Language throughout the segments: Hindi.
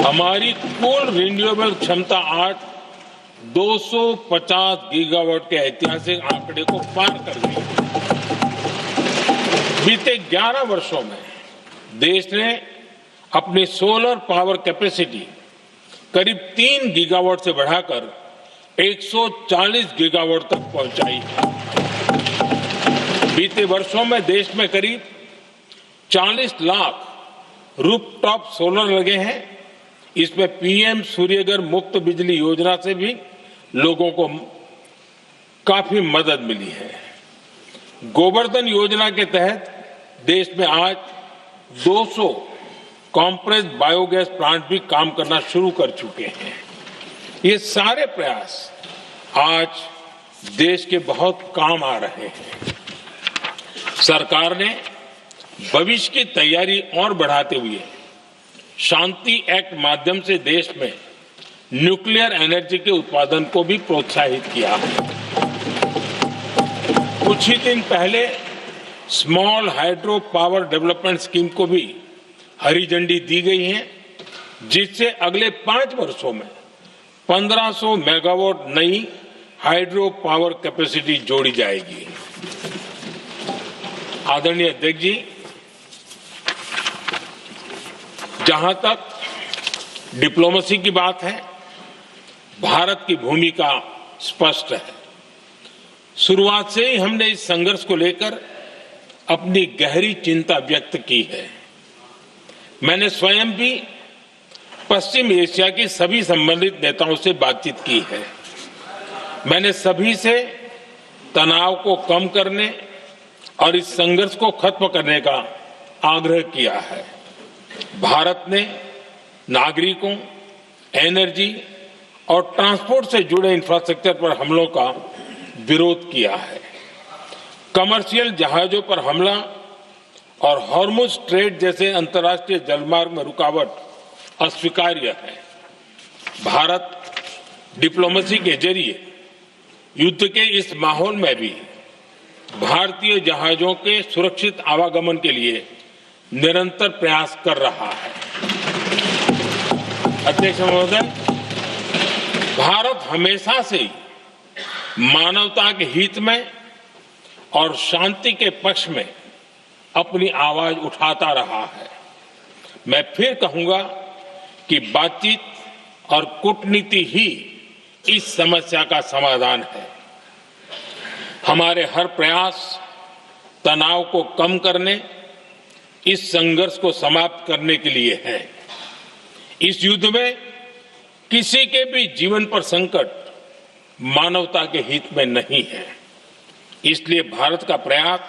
हमारी कुल रिन्यूएबल क्षमता आज 250 गीगावाट के ऐतिहासिक आंकड़े को पार कर गई। बीते 11 वर्षों में देश ने अपनी सोलर पावर कैपेसिटी करीब 3 गीगावाट से बढ़ाकर 140 गीगावाट तक पहुंचाई है। बीते वर्षों में देश में करीब 40 लाख रूफटॉप सोलर लगे हैं। इसमें पीएम सूर्यघर मुफ्त बिजली योजना से भी लोगों को काफी मदद मिली है। गोवर्धन योजना के तहत देश में आज 200 कॉम्प्रेस्ड बायोगैस प्लांट भी काम करना शुरू कर चुके हैं। ये सारे प्रयास आज देश के बहुत काम आ रहे हैं। सरकार ने भविष्य की तैयारी और बढ़ाते हुए शांति एक्ट माध्यम से देश में न्यूक्लियर एनर्जी के उत्पादन को भी प्रोत्साहित किया है। कुछ ही दिन पहले small hydro power development scheme को भी हरी झंडी दी गई है, जिससे अगले 5 वर्षों में 1500 मेगावाट नई हाइड्रो पावर कैपेसिटी जोड़ी जाएगी। आदरणीय अध्यक्ष जी, जहां तक डिप्लोमेसी की बात है, भारत की भूमिका स्पष्ट है। शुरुआत से ही हमने इस संघर्ष को लेकर अपनी गहरी चिंता व्यक्त की है। मैंने स्वयं भी पश्चिम एशिया के सभी संबंधित नेताओं से बातचीत की है। मैंने सभी से तनाव को कम करने और इस संघर्ष को खत्म करने का आग्रह किया है। भारत ने नागरिकों, एनर्जी और ट्रांसपोर्ट से जुड़े इंफ्रास्ट्रक्चर पर हमलों का विरोध किया है। कमर्शियल जहाजों पर हमला और हॉर्मुज स्ट्रेट जैसे अंतर्राष्ट्रीय जलमार्ग में रुकावट अस्वीकार्य है। भारत डिप्लोमेसी के जरिए युद्ध के इस माहौल में भी भारतीय जहाजों के सुरक्षित आवागमन के लिए निरंतर प्रयास कर रहा है। अध्यक्ष महोदय, भारत हमेशा से ही मानवता के हित में और शांति के पक्ष में अपनी आवाज उठाता रहा है। मैं फिर कहूंगा कि बातचीत और कूटनीति ही इस समस्या का समाधान है। हमारे हर प्रयास तनाव को कम करने, इस संघर्ष को समाप्त करने के लिए है। इस युद्ध में किसी के भी जीवन पर संकट मानवता के हित में नहीं है। इसलिए भारत का प्रयास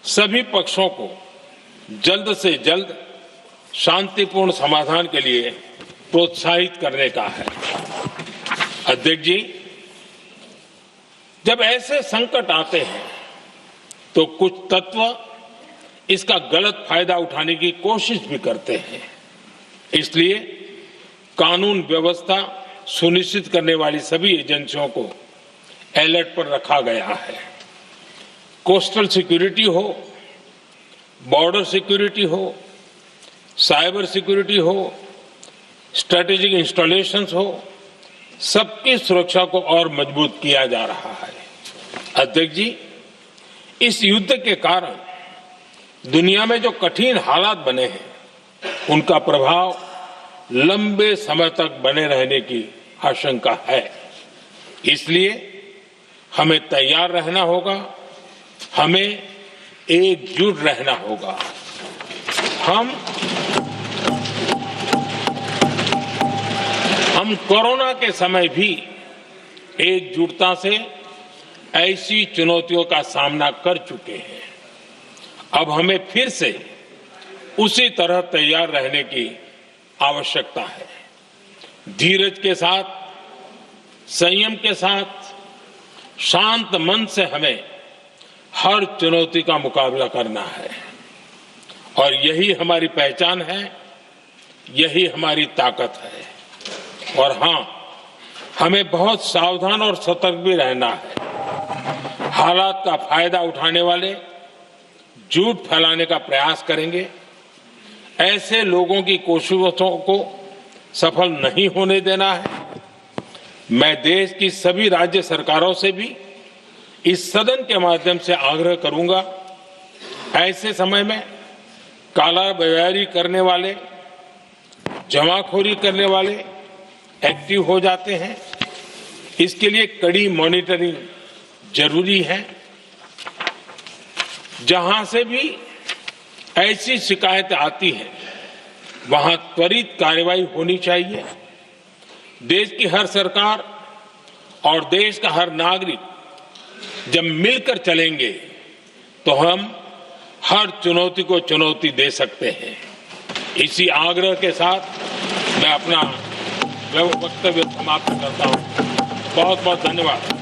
सभी पक्षों को जल्द से जल्द शांतिपूर्ण समाधान के लिए प्रोत्साहित करने का है। अध्यक्ष जी, जब ऐसे संकट आते हैं तो कुछ तत्व इसका गलत फायदा उठाने की कोशिश भी करते हैं। इसलिए कानून व्यवस्था सुनिश्चित करने वाली सभी एजेंसियों को अलर्ट पर रखा गया है। कोस्टल सिक्योरिटी हो, बॉर्डर सिक्योरिटी हो, साइबर सिक्योरिटी हो, स्ट्रेटेजिक इंस्टॉलेशंस हो, सबकी सुरक्षा को और मजबूत किया जा रहा है। अध्यक्ष जी, इस युद्ध के कारण दुनिया में जो कठिन हालात बने हैं, उनका प्रभाव लंबे समय तक बने रहने की आशंका है। इसलिए हमें तैयार रहना होगा, हमें एकजुट रहना होगा। हम कोरोना के समय भी एकजुटता से ऐसी चुनौतियों का सामना कर चुके हैं। अब हमें फिर से उसी तरह तैयार रहने की आवश्यकता है। धीरज के साथ, संयम के साथ, शांत मन से हमें हर चुनौती का मुकाबला करना है। और यही हमारी पहचान है, यही हमारी ताकत है। और हां, हमें बहुत सावधान और सतर्क भी रहना है। हालात का फायदा उठाने वाले झूठ फैलाने का प्रयास करेंगे। ऐसे लोगों की कोशिशों को सफल नहीं होने देना है। मैं देश की सभी राज्य सरकारों से भी इस सदन के माध्यम से आग्रह करूंगा, ऐसे समय में कालाबाजारी करने वाले, जमाखोरी करने वाले एक्टिव हो जाते हैं। इसके लिए कड़ी मॉनिटरिंग जरूरी है। जहां से भी ऐसी शिकायतें आती हैं, वहां त्वरित कार्रवाई होनी चाहिए। देश की हर सरकार और देश का हर नागरिक जब मिलकर चलेंगे तो हम हर चुनौती को चुनौती दे सकते हैं। इसी आग्रह के साथ मैं अपना वक्तव्य समाप्त करता हूं। बहुत बहुत धन्यवाद।